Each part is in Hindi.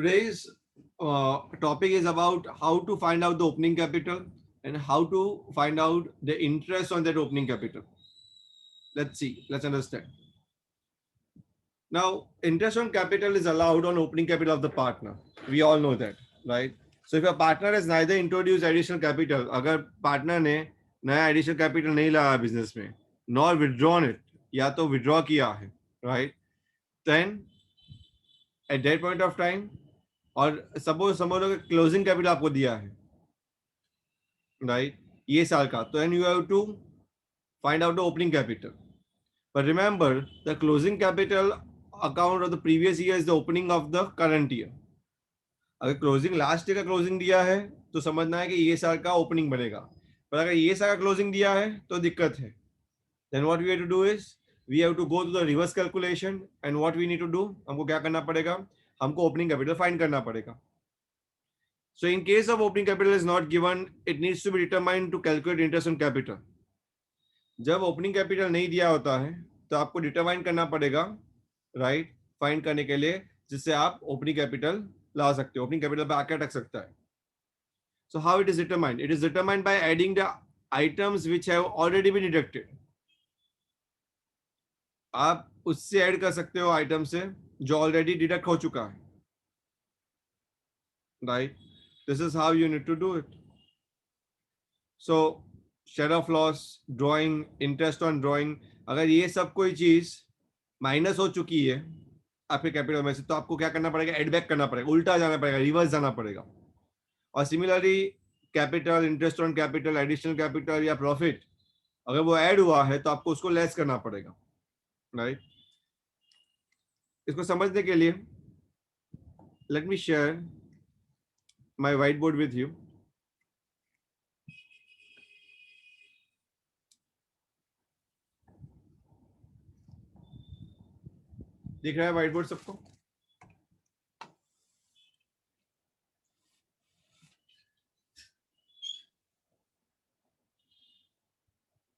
Today's topic is about how to find out the opening capital and how to find out the interest on that opening capital. Let's see, let's understand. Now, interest on capital is allowed on opening capital of the partner. We all know that, right? So if a partner has neither introduced additional capital, अगर partner ने नया additional capital नहीं लाया business में, nor withdrawn it, या तो withdraw किया है, right? Then at that point of time, और सपोज समझ लो कि क्लोजिंग कैपिटल आपको दिया है, राइट, ये साल का, तो and you have to find out the opening capital. But remember the closing capital account of the previous year is the opening of the current year. अगर क्लोजिंग लास्ट ईयर का क्लोजिंग दिया है तो समझना है कि ये साल का ओपनिंग बनेगा, पर अगर ये साल का क्लोजिंग दिया है तो दिक्कत है. Then what we have to do is we have to go to the reverse calculation and what we need to do, हमको क्या करना पड़ेगा, हमको ओपनिंग कैपिटल फाइंड करना पड़ेगा. So in case of opening capital is not given, it needs to be determined to calculate interest on capital. जब ओपनिंग कैपिटल नहीं दिया होता है तो आपको डिटरमाइन करना पड़ेगा, राइट, फाइंड करने के लिए, जिससे आप ओपनिंग कैपिटल ला सकते हो, ओपनिंग कैपिटल पे आके अटक सकता है. So how it is determined? It is determined by adding the items which have already been deducted. आप उससे ऐड कर सकते हो आइटम से जो ऑलरेडी डिडक्ट हो चुका है, right. This is how you need to do it. So share of loss, drawing, interest on drawing, अगर ये सब कोई चीज माइनस हो चुकी है आपके कैपिटल में से, तो आपको क्या करना पड़ेगा, एड बैक करना पड़ेगा, उल्टा जाना पड़ेगा, रिवर्स जाना पड़ेगा. और similarly capital, interest on capital, additional capital या प्रॉफिट, अगर वो ऐड हुआ है तो आपको उसको लेस करना पड़ेगा, राइट. इसको समझने के लिए let me share my whiteboard with you. दिख रहा है whiteboard सबको?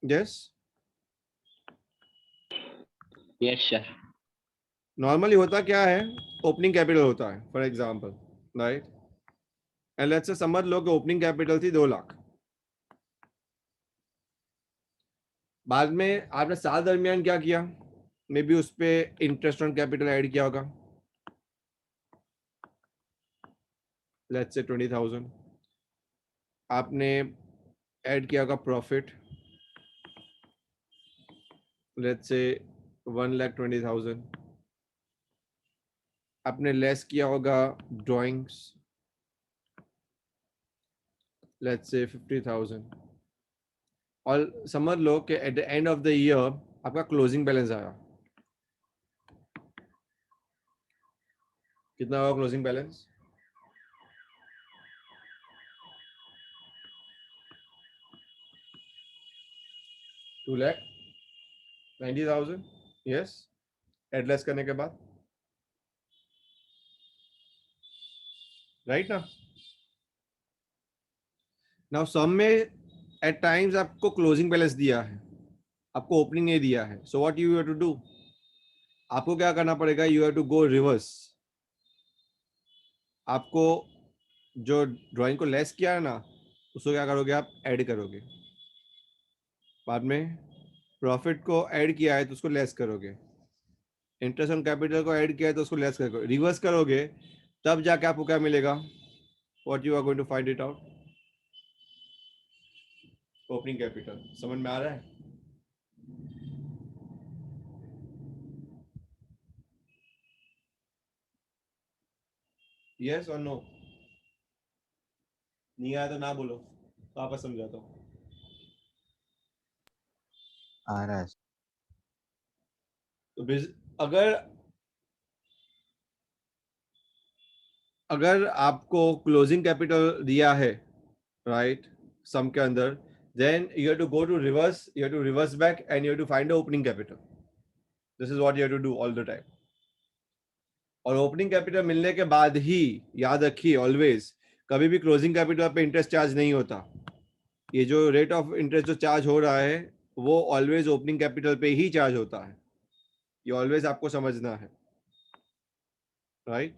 Yes. Yes, sir. नॉर्मली होता क्या है, ओपनिंग कैपिटल होता है for example, right. And let's say समझ लो कि ओपनिंग कैपिटल थी 2 लाख. बाद में आपने साल दरमियान क्या किया, मे बी उस पर इंटरेस्ट ऑन कैपिटल ऐड किया होगा, लेट्स से 20,000. आपने ऐड किया होगा प्रॉफिट, लेट्स से 1,20,000. आपने लेस किया होगा ड्राइंग्स, लेट्स से 50,000. और समझ लो कि at the end of the year आपका क्लोजिंग बैलेंस आया. कितना होगा क्लोजिंग बैलेंस? 2,90,000. यस, एडलेस करने के बाद, राइट ना. नाउ सम में एट टाइम्स आपको क्लोजिंग बैलेंस दिया है, आपको ओपनिंग नहीं दिया है. So what you have to do, आपको क्या करना पड़ेगा, you have to go reverse. आपको जो ड्राइंग को लेस किया है ना, उसको क्या करोगे, आप ऐड करोगे. बाद में प्रॉफिट को ऐड किया है तो उसको लेस करोगे, इंटरेस्ट ऑन कैपिटल को ऐड किया है तो उसको लेस करोगे, रिवर्स करोगे, तब जाके आपको क्या मिलेगा, what you are going to find it out, opening capital. समझ में आ रहा है? यस और नो? नहीं आया तो ना बोलो, वापस समझाता हूँ. आ रहा है. तो अगर अगर आपको क्लोजिंग कैपिटल दिया है, राइट, सम के अंदर, then you have to go to reverse, you have to reverse back and you have to find the opening capital. This is what you have to do all the time. और ओपनिंग कैपिटल मिलने के बाद ही याद रखिए ऑलवेज, कभी भी क्लोजिंग कैपिटल पे इंटरेस्ट चार्ज नहीं होता. ये जो रेट ऑफ इंटरेस्ट जो चार्ज हो रहा है वो ऑलवेज ओपनिंग कैपिटल पे ही चार्ज होता है. ये ऑलवेज आपको समझना है, राइट.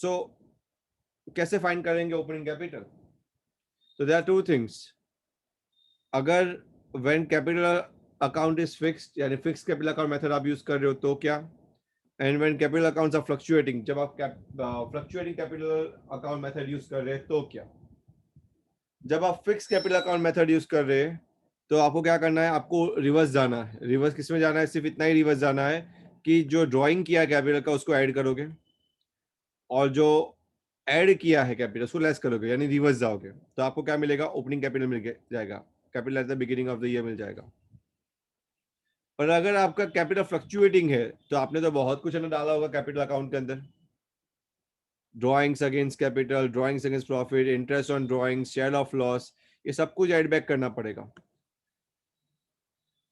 सो कैसे फाइंड करेंगे ओपनिंग कैपिटल? तो देयर आर टू थिंग्स. अगर when capital account is fixed, यानी फिक्स कैपिटल अकाउंट मेथड आप यूज कर रहे हो तो क्या? And when capital accounts are fluctuating, जब आप fluctuating capital account method use कर रहे हैं तो क्या? जब आप fix capital account method use कर रहे हैं तो आपको क्या करना है? आपको रिवर्स जाना है. रिवर्स किसमें जाना है? सिर्फ इतना ही रिवर्स जाना है कि जो ड्राइंग किया कैपिटल का उसको ऐड करोगे, और जो ऐड किया है कैपिटल उसको लेस करोगे, यानी रिवर्स जाओगे. तो आपको क्या मिलेगा? ओपनिंग कैपिटल मिल जाएगा. Capital at the beginning of the year मिल जाएगा. पर अगर आपका कैपिटल फ्लक्चुएटिंग है तो आपने तो बहुत कुछ ना डाला होगा कैपिटल अकाउंट के अंदर. Drawings against capital, drawings against profit, interest on drawings, share of loss, ये सब कुछ ऐड बैक करना पड़ेगा.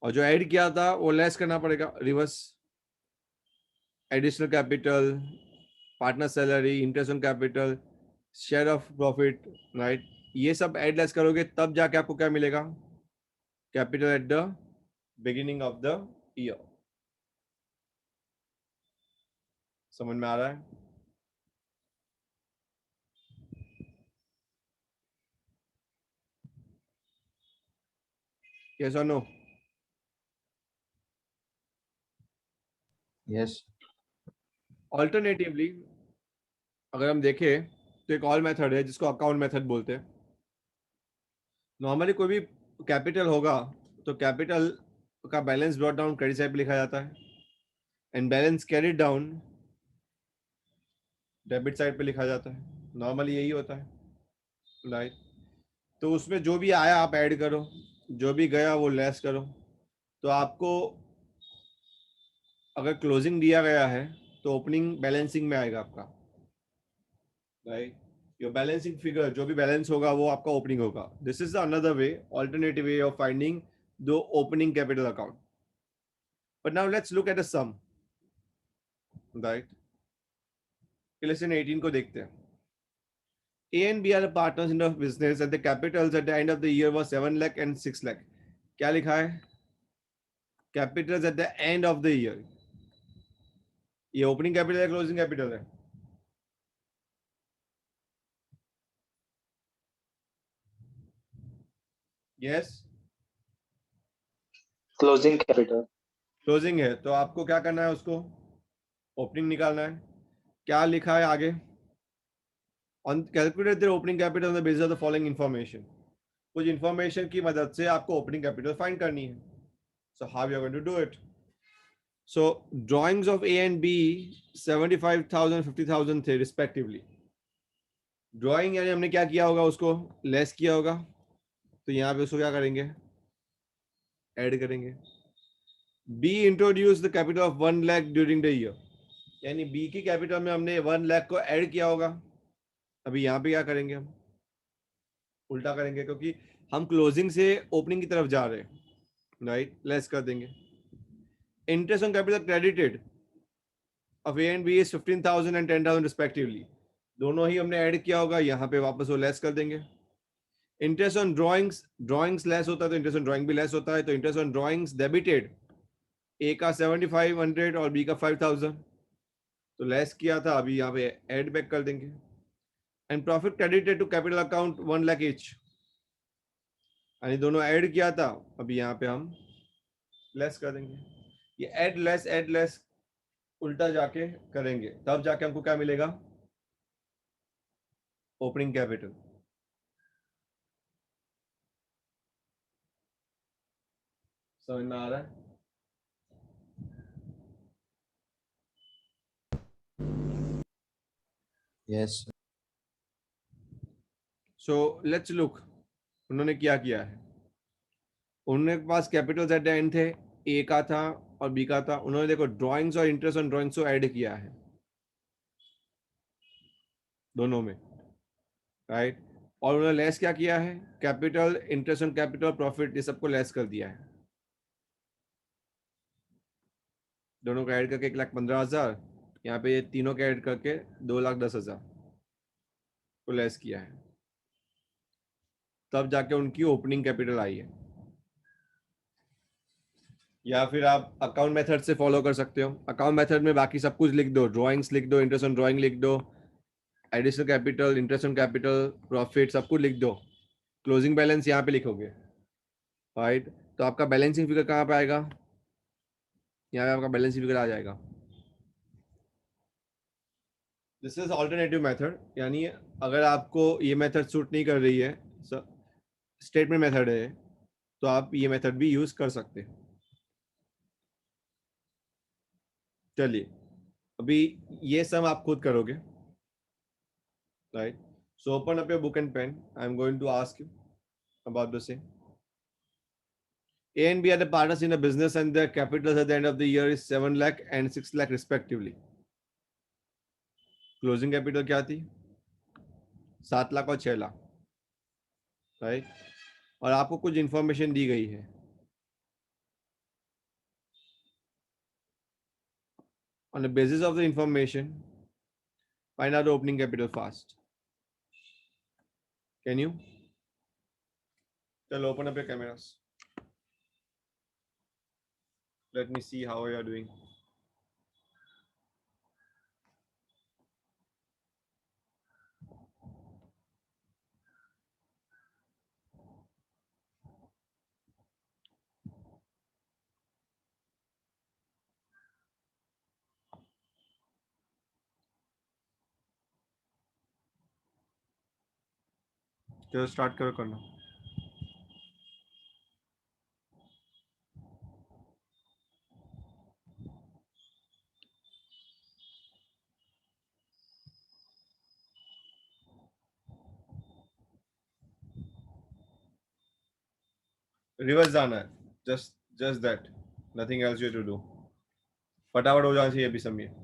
और जो ऐड किया था वो लेस करना पड़ेगा, reverse. Additional capital, partner salary, interest on capital, share of profit, right. ये सब ऐड लेस करोगे तब जाके आपको क्या मिलेगा? Capital at the beginning of the year. समझ में आ रहा है? यस और नो? यस. ऑल्टरनेटिवली अगर हम देखें तो एक और मेथड है जिसको अकाउंट मेथड बोलते हैं. नॉर्मली कोई भी कैपिटल होगा तो कैपिटल का balance brought down credit side पे लिखा जाता है, and balance carried down debit side पे लिखा जाता है. नॉर्मली यही होता है, राइट. तो उसमें जो भी आया आप ऐड करो, जो भी गया वो लेस करो. तो आपको अगर क्लोजिंग दिया गया है तो ओपनिंग बैलेंसिंग में आएगा आपका, राइट. योर बैलेंसिंग फिगर, जो भी बैलेंस होगा वो आपका ओपनिंग होगा. This is another way, alternative way of finding the opening capital account. But now let's look at a sum, right. Lesson 18 को देखते हैं. A and B are the partners in the business and the capitals at the end of the year was 7 lakh and 6 lakh. क्या लिखा है? Capitals at the end of the year. ये ओपनिंग कैपिटल है, क्लोजिंग कैपिटल है? Yes, closing capital. क्लोजिंग है. तो आपको क्या करना है? उसको ओपनिंग निकालना है. क्या लिखा है आगे? On calculate their opening capital on the basis of the following information. कुछ इंफॉर्मेशन की मदद से आपको ओपनिंग कैपिटल फाइंड करनी है. So how you are going to do it? So drawings of A and B 75,000 50,000 थे respectively. ड्राइंग यानी हमने क्या किया होगा? उसको लेस किया होगा. तो यहाँ पे उसको क्या करेंगे? ऐड करेंगे. B introduce the capital of 1 lakh during the year, यानी B की कैपिटल में हमने 1 लाख को ऐड किया होगा. अभी यहाँ पे क्या करेंगे? हम उल्टा करेंगे, क्योंकि हम क्लोजिंग से ओपनिंग की तरफ जा रहे हैं, राइट. लेस कर देंगे. Interest on capital credited of A and B is 15,000 and 10,000 respectively. दोनों ही हमने ऐड किया होगा, यहाँ पे वापस वो लेस कर देंगे. Interest on drawings, drawings less होता है तो इंटरेस्ट ऑन ड्रॉइंग भी लेस होता है. तो इंटरेस्ट ऑन ड्रॉइंग्स डेबिटेड, ए का 7500 और बी का 5000, तो लेस किया था, अभी यहाँ पे ऐड बैक कर देंगे. And profit credited to capital account 1 lakh each, यानी दोनों ऐड किया था, अभी यहाँ पे हम लेस कर देंगे. ये ऐड लेस उल्टा जाके करेंगे, तब जाके हमको क्या मिलेगा? Opening capital. समझ में आ रहा है? यस. सो लेट्स लुक उन्होंने क्या किया है. उनके पास कैपिटल्स एट द एंड थे, ए का था और बी का था. उन्होंने देखो ड्राइंग्स और इंटरेस्ट ऑन ड्राइंग्स को ऐड किया है दोनों में, राइट. और उन्होंने लेस क्या किया है? Capital, interest on capital, profit, ये सबको लेस कर दिया है. दोनों को ऐड करके 1,15,000, यहाँ पे ये तीनों के ऐड करके 2,10,000 को लेस किया है. तब जाके उनकी ओपनिंग कैपिटल आई है. या फिर आप अकाउंट मेथड से फॉलो कर सकते हो. अकाउंट मेथड में बाकी सब कुछ लिख दो, ड्राइंग्स लिख दो, इंटरेस्ट ऑन ड्राइंग लिख दो, additional capital, interest on capital, profit सब कुछ लिख दो. क्लोजिंग बैलेंस यहाँ पे लिखोगे, राइट? तो आपका बैलेंसिंग फिगर कहाँ पे आएगा? यहाँ पे आपका बैलेंसिंग फिगर आ जाएगा. दिस इज ऑल्टरनेटिव मेथड, यानी अगर आपको ये मेथड सूट नहीं कर रही है, स्टेटमेंट मेथड है, तो आप ये मेथड भी यूज कर सकते हैं. चलिए, अभी ये सब आप खुद करोगे, right? So open up your book and pen. I am going to ask you about the same. A and B are the partners in a business and their capitals at the end of the year is 7 lakh and 6 lakh respectively. Closing capital क्या थी? 7 लाख और 6 लाख, राइट? और आपको कुछ इंफॉर्मेशन दी गई है. On the basis of the information, find out the opening capital fast. Can you? Tell, open up your cameras. Let me see how you are doing. चलो स्टार्ट करो करना. रिवर्स जाना है, just that, nothing else you have to do. फटाफट हो जाना चाहिए अभी समय.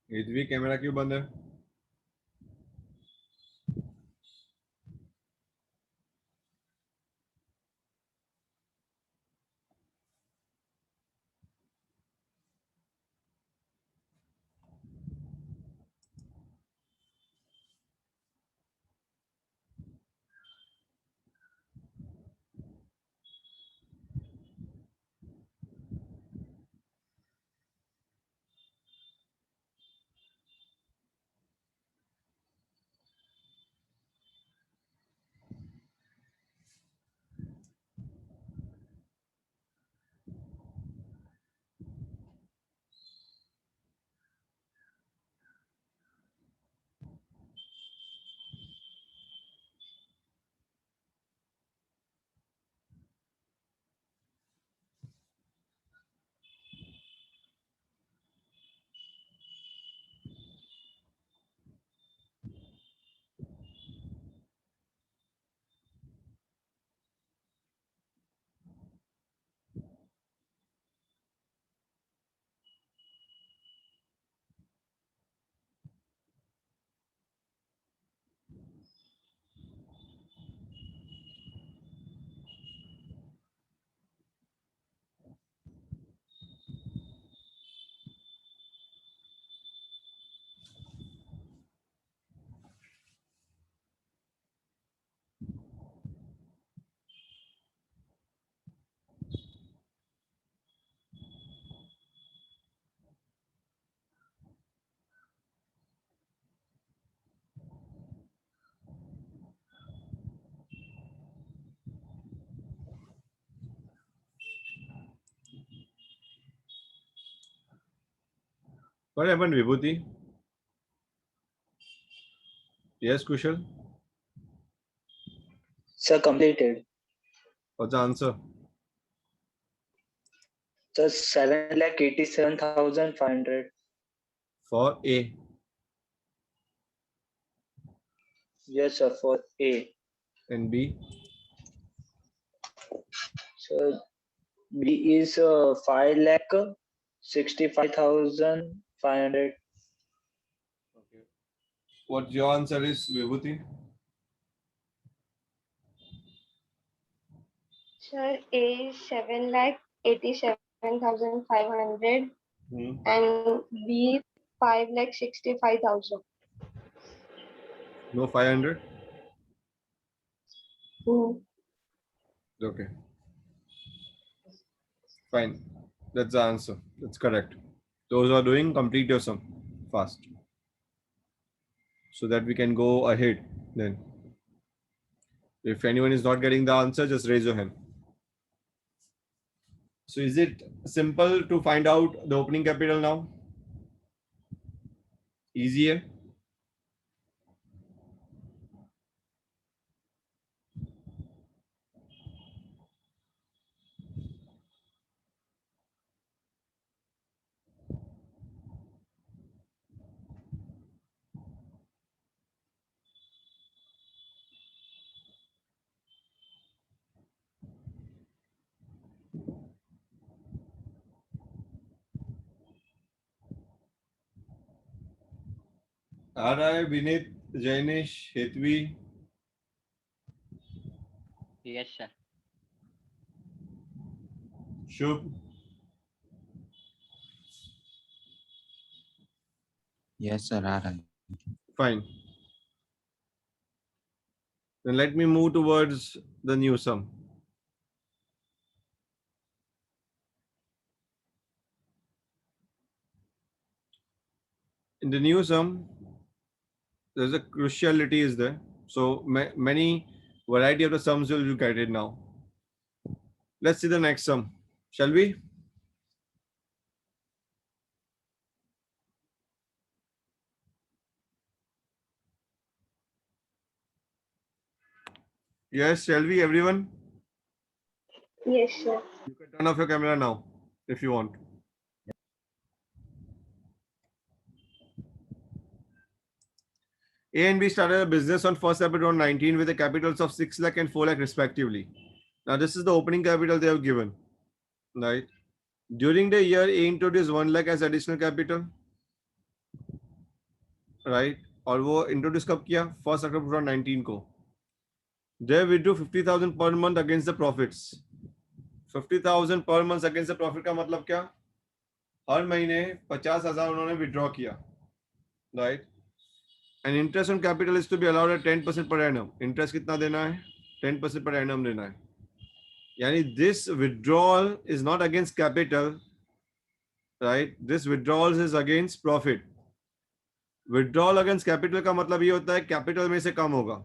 ये कैमरा क्यों बंद है? What happened, Vibhuti? Yes, Kushal. Sir, completed. What's the answer? Sir, 7,87,500. For A. Yes, sir, for A. And B. So B is 5 lakh 65,500. Okay. What your answer is, Vibhuti? Sir, A 7,87,500 Hmm. and B 5,65,000. No 500? Hmm. Okay. Fine. That's the answer. That's correct. Those who are doing, complete your sum fast, so that we can go ahead then. If anyone is not getting the answer, just raise your hand. So is it simple to find out the opening capital now? Easier? R.I., Vinit, Jainish, Hetvi. Yes, sir. Shubh. Yes, sir. Alright. Fine. Then let me move towards the new sum. In the new sum, there's a cruciality is there. So many variety of the sums you'll look at it now. Let's see the next sum, shall we? Yes, shall we, everyone? Yes, sir. You can turn off your camera now if you want. A and B started a business on 1st April 2019 with the capitals of 6 lakh and 4 lakh respectively. Now this is the opening capital they have given, right? During the year, A introduced 1 lakh as additional capital, right? और वो इंट्रोड्यूस कब किया? 1st October 2019 को. They withdrew 50,000 per month against the profits. 50,000 per month against the profit का मतलब क्या? हर महीने 50,000 उन्होंने विड्रॉ किया, right? And interest on capital is to be allowed at 10% per annum. Interest कितना देना है? 10% per annum देना है. यानी this withdrawal is not against capital, right? This withdrawal is against profit. Withdrawal against capital का मतलब ये होता है capital में से कम होगा.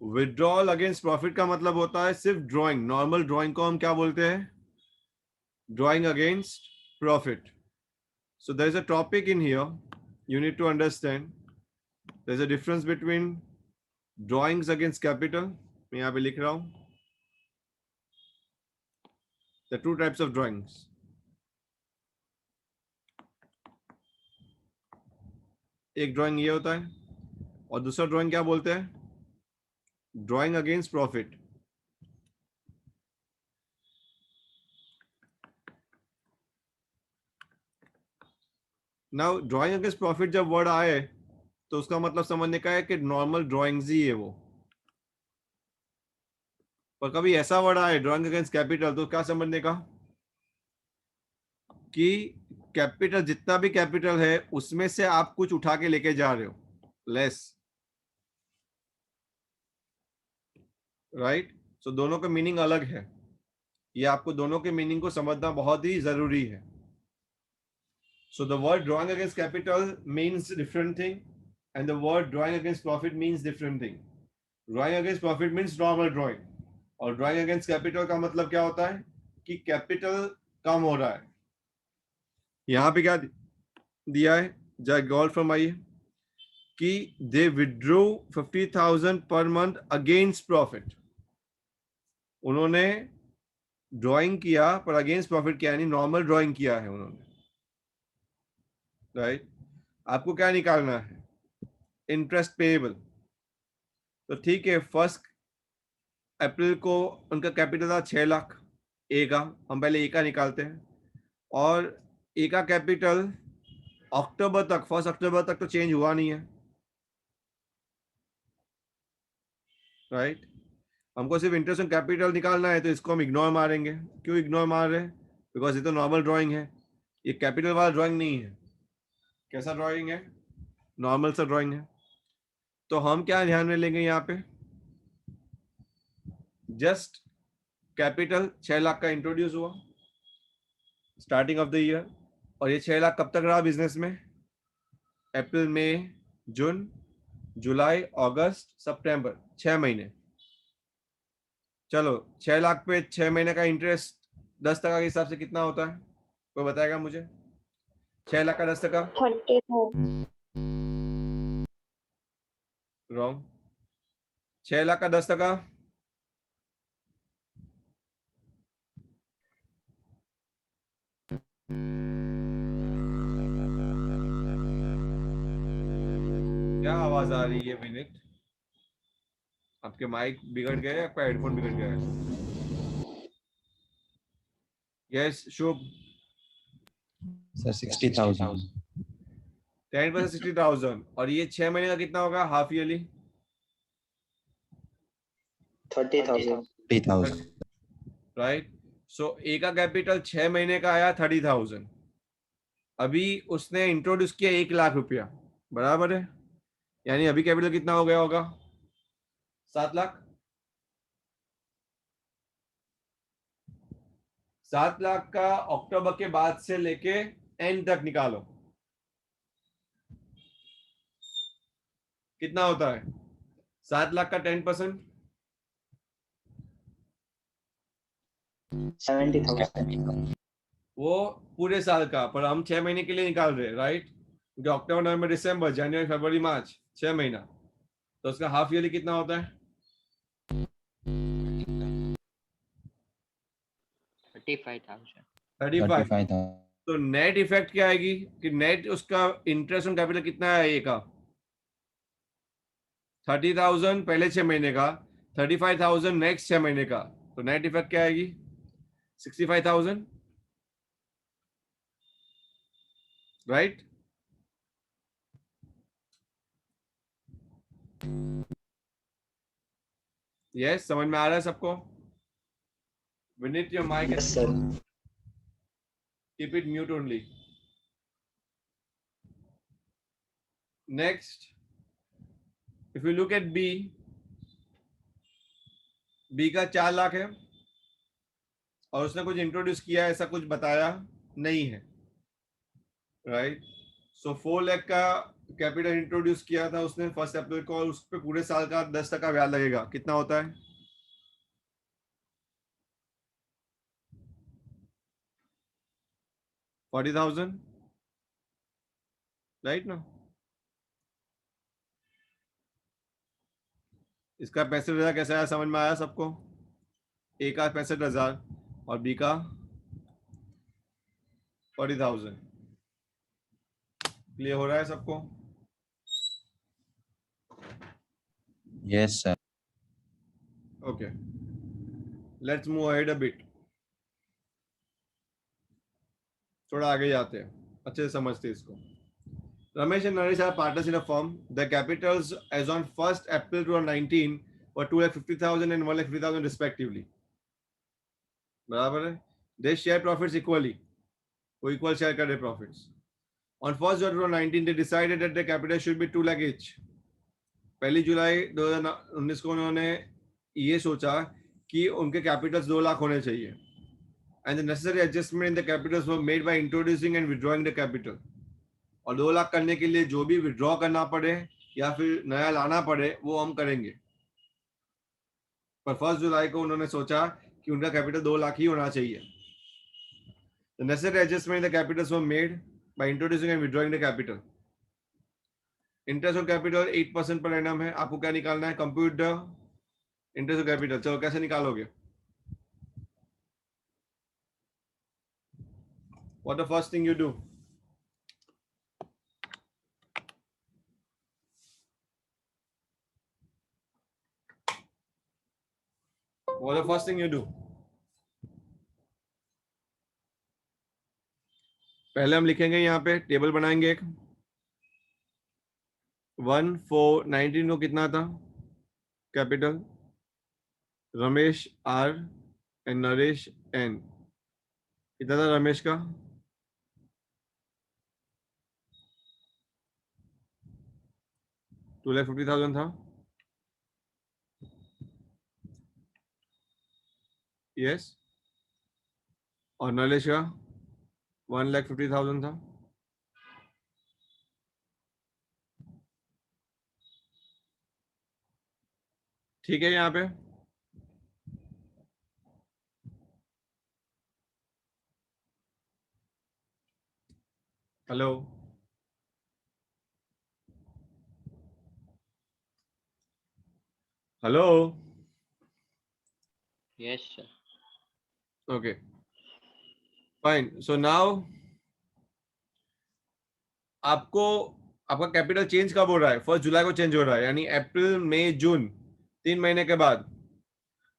Withdrawal against profit का मतलब होता है सिर्फ drawing. Normal drawing को हम क्या बोलते हैं? Drawing against profit. So there is a topic in here you need to understand. There's a difference between drawings against capital. मैं यहाँ पे लिख रहा हूँ. The two types of drawings. एक ड्राइंग ये होता है और दूसरा ड्राइंग क्या बोलते हैं? Drawing against profit. Now drawing against profit जब वर्ड आए तो उसका मतलब समझने का है कि नॉर्मल ड्राइंग्स ही है वो. पर कभी ऐसा वर्ड आए ड्राइंग अगेंस्ट कैपिटल तो क्या समझने का कि कैपिटल जितना भी कैपिटल है उसमें से आप कुछ उठा के लेके जा रहे हो, लेस, राइट? सो दोनों का मीनिंग अलग है. ये आपको दोनों के मीनिंग को समझना बहुत ही जरूरी है. So the word drawing against capital means different thing and the word drawing against profit means different thing. Drawing against profit means normal drawing और drawing against capital का मतलब क्या होता है कि कैपिटल कम हो रहा है. यहाँ पे क्या दिया है? जय गॉल फरमाइए कि they withdrew 50,000 per month against profit. उन्होंने ड्राइंग किया पर अगेंस्ट प्रॉफिट किया, यानी नॉर्मल ड्राइंग किया है उन्होंने, राइट? आपको क्या निकालना है? Interest payable. तो ठीक है, 1 अप्रैल को उनका कैपिटल था 6 लाख ए का. हम पहले ए का निकालते हैं और ए का कैपिटल अक्टूबर तक, 1 अक्टूबर तक तो चेंज हुआ नहीं है, राइट? हमको सिर्फ इंटरेस्ट ऑन कैपिटल निकालना है, तो इसको हम इग्नोर मारेंगे। क्यों इग्नोर मार रहे हैं? बिकॉज ये तो नॉर्मल ड्राइंग है, ये कैपिटल वाला ड्राइंग नहीं है। कैसा ड्राइंग है? नॉर्मल सा ड्राइंग है। तो हम क्या ध्यान में लेंगे यहाँ पे? जस्ट कैपिटल 6 लाख का इंट्रोड्यूस हुआ स्टार्टिंग ऑफ द ईयर, और ये 6 लाख कब तक रहा बिजनेस में? अप्रैल, मई, जून, जुलाई, अगस्त, सितंबर, 6 महीने। चलो 6 लाख पे 6 महीने का इंटरेस्ट 10% के हिसाब से कितना होता है? कोई बताएगा मुझे? 6 लाख का 10%? 20,000. रॉन्ग। 6 लाख का 10%? क्या आवाज आ रही है विनीत? आपके माइक बिगड़ गए या आपका हेडफोन बिगड़ गया है? यस शुभ। सर 60,000. 10% 60,000, और ये 6 महीने का कितना होगा हाफ ईयरली? 30,000. 30,000. राइट। सो ए का कैपिटल 6 महीने का आया 30,000। अभी उसने इंट्रोड्यूस किया 1 लाख रुपया, बराबर है? यानी अभी कैपिटल कितना हो गया होगा? 7 लाख। 7 लाख का अक्टूबर के बाद से लेके एंड तक निकालो, कितना होता है? 7 लाख का 10%? 70,000. वो पूरे साल का, पर हम 6 महीने के लिए निकाल रहे हैं, राइट? क्योंकि अक्टूबर, नवंबर, दिसंबर, जनवरी, फरवरी, मार्च, 6 महीना, तो उसका हाफ ईयरली कितना होता है? 35,000. 35। 35,000. तो नेट इफेक्ट क्या आएगी कि नेट उसका इंटरेस्ट ऑन कैपिटल कितना है? ए का 30,000 पहले 6 महीने का, 35,000 नेक्स्ट 6 महीने का, तो नेट इफेक्ट क्या आएगी? 65,000, राइट? यस, समझ में आ रहा है सबको? Vineet, your mic Yes, sir. keep it mute only. Next, if you look at B, B का 4 लाख है और उसने कुछ इंट्रोड्यूस किया, ऐसा कुछ बताया नहीं है, राइट? सो 4 लाख का कैपिटल इंट्रोड्यूस किया था उसने 1 अप्रैल को, और उस पे पूरे साल का 10% ब्याज लगेगा। कितना होता है? 40,000, राइट ना? इसका 65,000 कैसा आया? समझ में आया सबको? ए का 65,000 और बी का 40,000। क्लियर हो रहा है सबको? Yes, sir. Okay, let's move ahead a bit. थोड़ा आगे जाते हैं, अच्छे से समझते हैं इसको। Ramesh and Naresh are partners in a firm. The capitals as on 1st April 2019 were 250,000 and 150,000 respectively. बराबर है? They share profits equally. वो equal share कर रहे profits. On 1st July 2019, they decided that the capital should be 2 lakh each. 1 जुलाई 2019 को उन्होंने ये सोचा कि उनके कैपिटल्स 2 लाख होने चाहिए. And the necessary adjustment in the capitals were made by introducing and withdrawing the capital. और 2 लाख करने के लिए जो भी विड्रॉ करना पड़े या फिर नया लाना पड़े वो हम करेंगे। पर 1 जुलाई को उन्होंने सोचा कि उनका कैपिटल 2 लाख ही होना चाहिए। The necessary adjustment in the capitals were made by introducing and withdrawing the capital. Interest on capital 8% per annum है। आपको क्या निकालना है? Compute the interest on capital. चलो कैसे निकालोगे? What the first thing you do? What the first thing you do? पहले हम लिखेंगे यहाँ पे टेबल बनाएंगे एक 1419 को कितना था capital Ramesh R and Naresh N कितना था रमेश का 2,50,000 था यस और नरेश का 1,50,000 था ठीक है यहाँ पे hello hello Yes, sir. Okay fine so now आपको आपका कैपिटल चेंज कब हो रहा है 1 जुलाई को चेंज हो रहा है यानी अप्रैल मई जून 3 महीने के बाद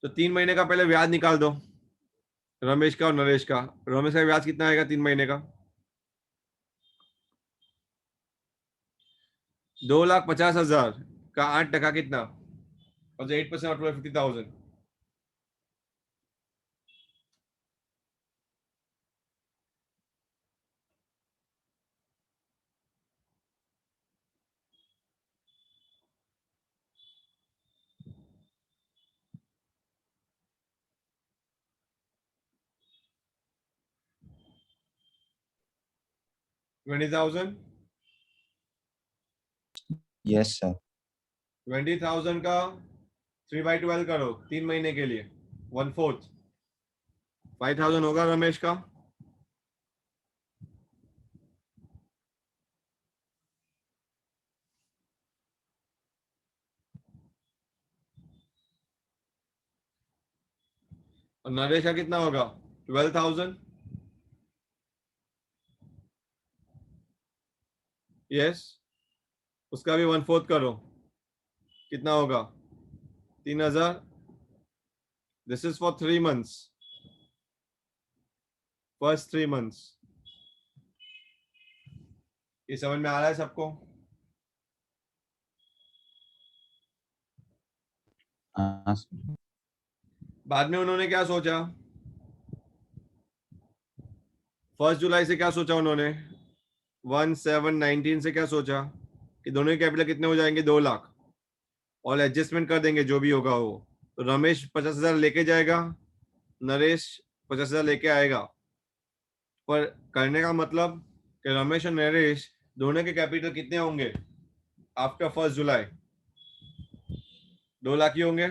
तो 3 महीने का पहले ब्याज निकाल दो रमेश का और नरेश का रमेश का ब्याज कितना आएगा 3 महीने का 2,50,000 का 8% कितना और 8% और 50,000 20,000 Yes, sir. 20,000 का 3/12 करो 3 महीने के लिए 1/4 5,000 होगा रमेश का और नरेश का कितना होगा 12,000 यस उसका भी 1/4 करो कितना होगा 3,000 this is for 3 months first 3 months ये समझ में आ रहा है सबको हाँ, sir. बाद में उन्होंने क्या सोचा 1 जुलाई से क्या सोचा उन्होंने 1/7/19 से क्या सोचा कि दोनों के कैपिटल कितने हो जाएंगे 2 लाख और एडजस्टमेंट कर देंगे जो भी होगा वो तो रमेश 50,000 लेके जाएगा नरेश 50,000 लेके आएगा पर करने का मतलब कि रमेश और नरेश दोनों के कैपिटल कितने होंगे आफ्टर 1 जुलाई 2 लाख ही होंगे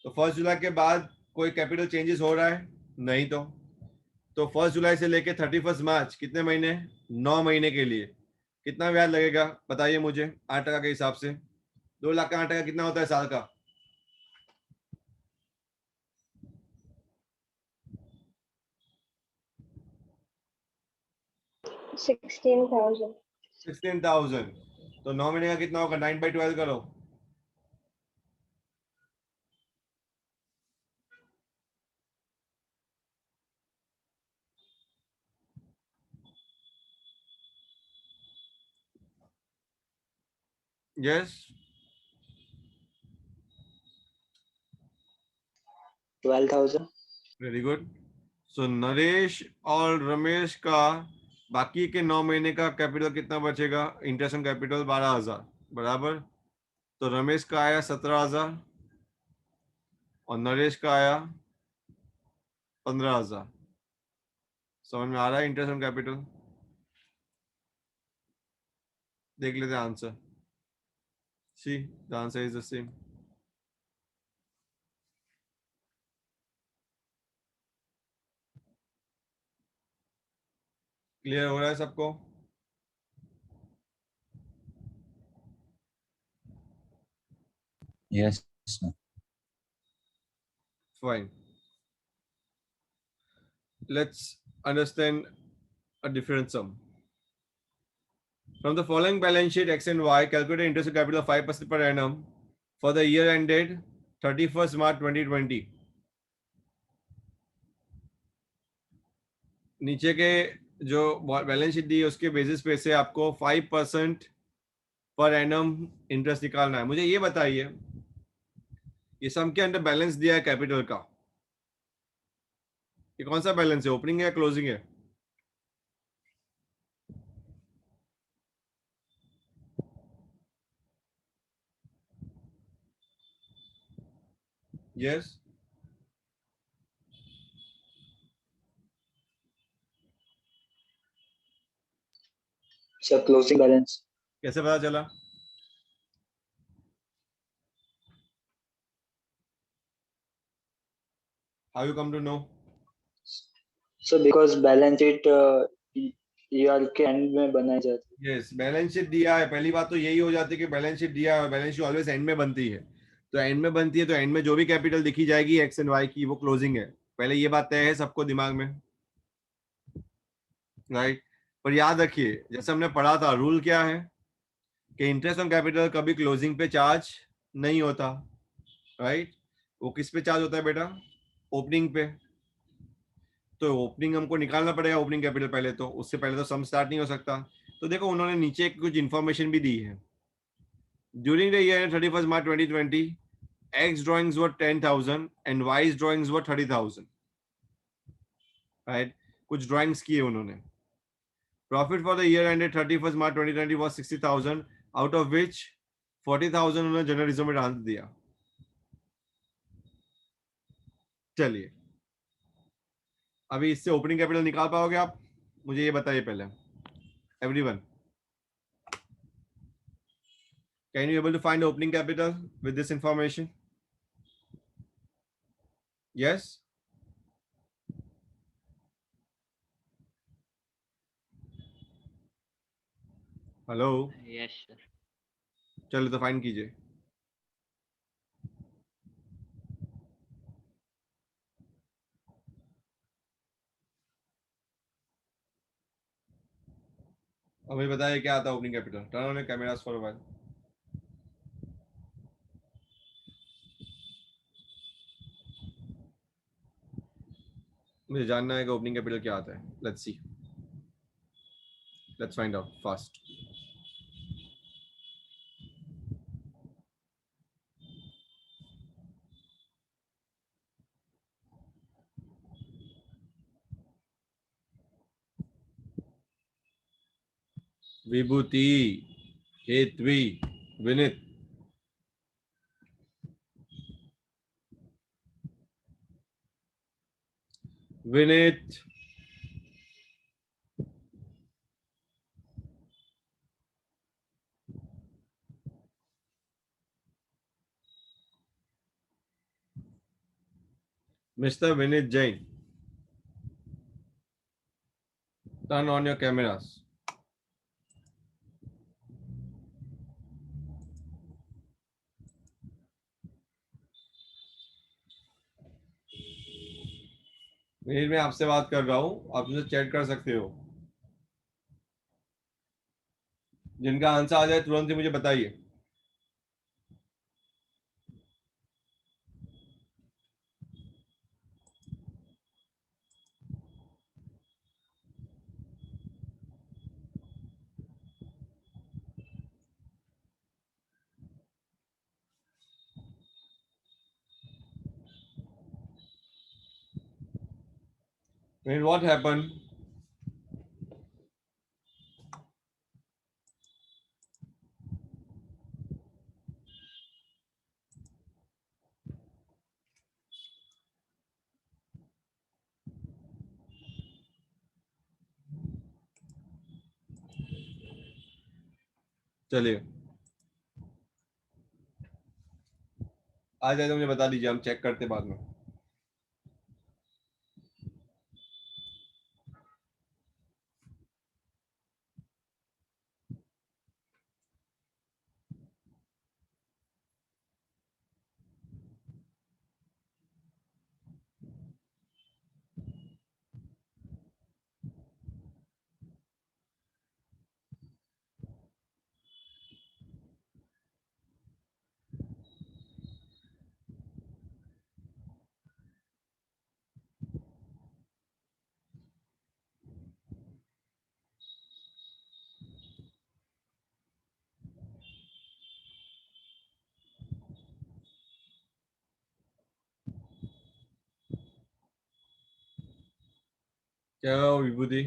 तो 1 जुलाई के बाद कोई कैपिटल चेंजेस हो रहा है नहीं तो 1 जुलाई से लेके 31 मार्च कितने महीने 9 महीने के लिए कितना ब्याज लगेगा बताइए मुझे 8% के हिसाब से 2 लाख का 8% कितना होता है साल का 16,000. 16,000 तो 9 महीने का कितना होगा 9/12 करो yes 12,000. Very good so Naresh और रमेश का बाकी के 9 महीने का कैपिटल कितना बचेगा इंटरेस्ट ऑन कैपिटल 12,000 बराबर तो रमेश का आया 17,000 और नरेश का आया 15,000 समझ में आ रहा है इंटरेस्ट ऑन कैपिटल देख लेते हैं answer see the answer is the same clear हो रहा है सबको Yes, sir. fine let's understand a different sum from the following balance sheet X and Y calculate interest on capital of 5% per annum for the year ended 31st March 2020 नीचे के जो बैलेंस शीट दी है उसके बेसिस पे से आपको 5% पर एनम इंटरेस्ट निकालना है। मुझे ये बताइए, ये सम के अंदर बैलेंस दिया है कैपिटल का, ये कौन सा बैलेंस है, ओपनिंग है या क्लोजिंग है? Yes, Sir, closing balance. कैसे पता चला? How you come to know? So because balance sheet year के एंड में बनाई जाती है। यस, बैलेंस शीट दिया है, पहली बात तो यही हो जाती है कि बैलेंस शीट दिया है, बैलेंस शीट ऑलवेज एंड में बनती है। तो एंड में बनती है तो एंड में जो भी कैपिटल दिखी जाएगी एक्स एंड वाई की, वो क्लोजिंग है। पहले ये बात तय है सबको दिमाग में, राइट? पर याद रखिए, जैसे हमने पढ़ा था, रूल क्या है कि इंटरेस्ट ऑन कैपिटल कभी क्लोजिंग पे चार्ज नहीं होता, राइट? वो किस पे चार्ज होता है बेटा? ओपनिंग पे। तो ओपनिंग हमको निकालना पड़ेगा, ओपनिंग कैपिटल पहले, तो उससे पहले तो सम स्टार्ट नहीं हो सकता। तो देखो उन्होंने नीचे कुछ इंफॉर्मेशन भी दी है। During the year 31 March 2020, X drawings were 10,000 and Y's drawings were 30,000, right? कुछ ड्राइंग्स किए उन्होंने। Profit for the year ended 31 March 2020 was 60,000, out of which 40,000 उन्होंने जनरल रिजर्व में डाल दिया। चलिए, अभी इससे ओपनिंग कैपिटल निकाल पाओगे आप? मुझे ये बताइए पहले, everyone, can you able to find opening capital with this information? Yes? Hello? Yes, sir. चलो तो फाइंड कीजिए। अभी बताइए क्या आता है opening capital? Turn on cameras for a while. मुझे जानना है कि ओपनिंग कैपिटल क्या आता है। Let's see, let's find out fast. Vibhuti, Hetvi, Vineet, Vineet, mister Vineet Jain, turn on your cameras. Vineet, मैं आपसे बात कर रहा हूँ, आप मुझे चैट कर सकते हो। जिनका आंसर आ जाए तुरंत ही मुझे बताइए। Vineet, what happened? चलिए, आ जाए तो मुझे बता दीजिए, हम चेक करते बाद में। क्या हुआ विभूति,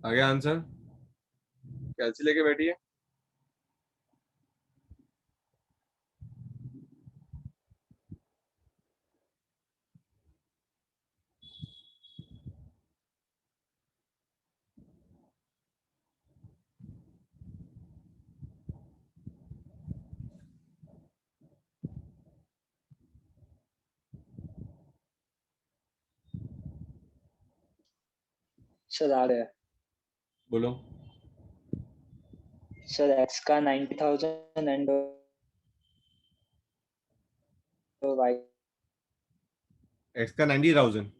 आगे आंसर कैसे लेके बैठी है? सर आ रहा है बोलो। सर। एक्स का 90,000 एंड वाई एक्स का 90,000।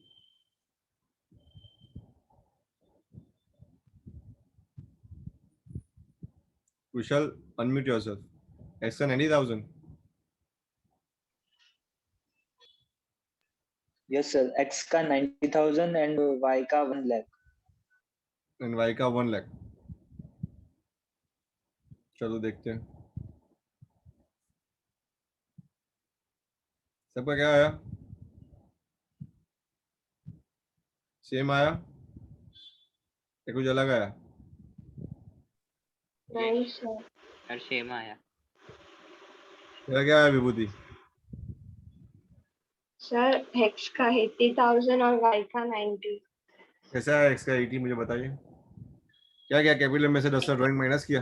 कुशल अनम्यूट योरसेल्फ। एक्स का 90,000। Yes sir. एक्स का 90,000 एंड वाई का 1 लाख। एंड वाई का 1 लाख। चलो देखते हैं सबका क्या आया। सेम आया या कुछ अलग आया? नहीं सर। सर सेम आया। तेरा क्या आया विभूति? सर एक्स का 80,000 और वाई का 90। कैसा है एक्स का 80? मुझे बताइए क्या क्या कैपिटल में से 10 का ड्राइंग माइनस किया?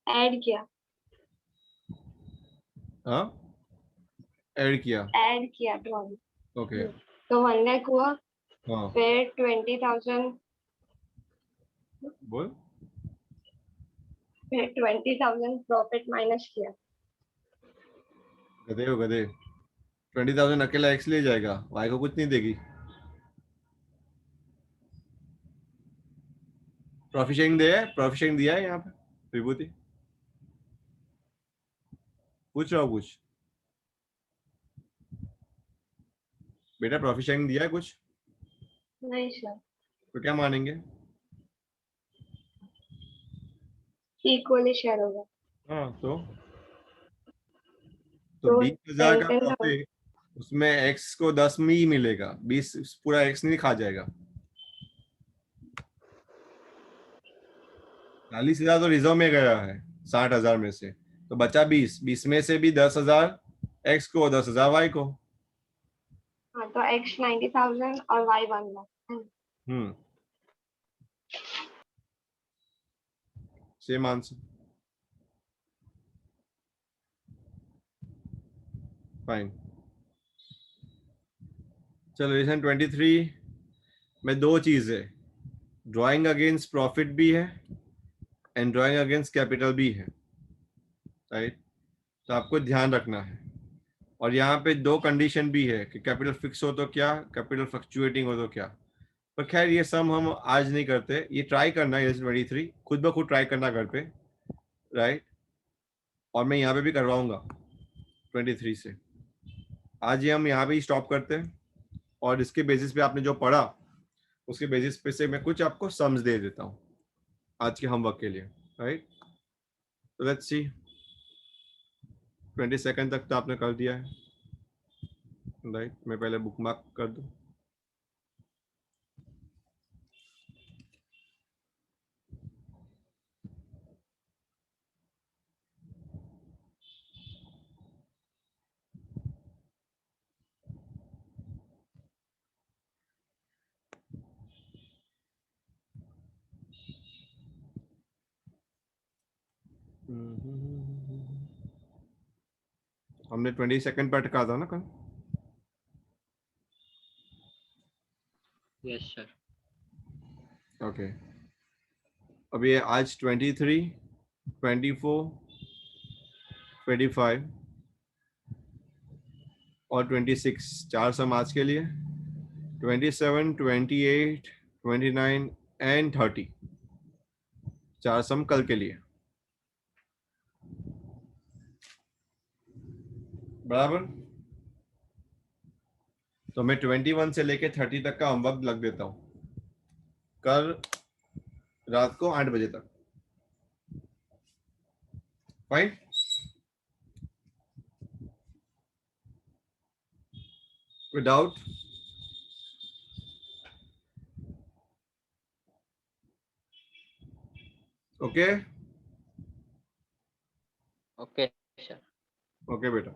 ऐड किया। हाँ, ऐड किया। ऐड किया ड्रॉइंग। ओके। तो 1 लाख हुआ। हाँ फिर 20,000। बोल। फिर 20,000 प्रॉफिट माइनस किया। गधे हो गधे। 20,000 अकेला एक्स ले जाएगा, वाई को कुछ नहीं देगी। प्रॉफिट शेयरिंग दे है, प्रॉफिट शेयरिंग दिया है यहाँ पे विभूति? पूछ रहा हूँ कुछ बेटा, प्रॉफिट शेयरिंग दिया है कुछ? नहीं सर। तो क्या मानेंगे? इक्वली शेयर होगा। हाँ तो तो 20,000 10 का 10,000। प्रॉफिट, उसमें एक्स को 10 में ही मिलेगा, 20 पूरा एक्स नहीं खा जाएगा। 40,000 तो रिजर्व में गया है 60,000 में से, तो बचा 20 में से भी 10,000 एक्स को, 10,000 वाई को। हाँ तो एक्स 90,000 और वाई 1 लाख। हम्म, सेम आंसर। फाइन। चलो लेसन 23 में दो चीज है, ड्राइंग अगेंस्ट प्रॉफिट भी है एंड ड्राइंग अगेंस्ट कैपिटल भी है, राइट? तो आपको ध्यान रखना है। और यहाँ पे दो कंडीशन भी है कि कैपिटल फिक्स हो तो क्या, कैपिटल फ्लक्चुएटिंग हो तो क्या। पर खैर ये सम हम आज नहीं करते, ये ट्राई करना है 23 खुद ब खुद ट्राई करना घर पे, राइट? और मैं यहाँ पे भी करवाऊंगा 23 से। आज ये हम यहाँ पे ही स्टॉप करते हैं, और इसके बेसिस पे आपने जो पढ़ा उसके बेसिस पे से मैं कुछ आपको सम्स दे देता हूँ आज के होमवर्क के लिए, राइट? तो लेट्स सी, 22 तक तो आपने कर दिया है, राइट? मैं पहले बुक मार्क कर दूँ। हमने 22 पर अटका था ना कल? Yes sir. ओके। अब ये आज 23, 24, 25 और 26 चार सम आज के लिए। 27, 28, 29 एंड 30 चार सम कल के लिए, बराबर? तो मैं 21 से लेके 30 तक का होमवर्क लग देता हूँ कल रात को 8 बजे तक। फाइन? कोई doubt? Okay okay sir. Okay बेटा.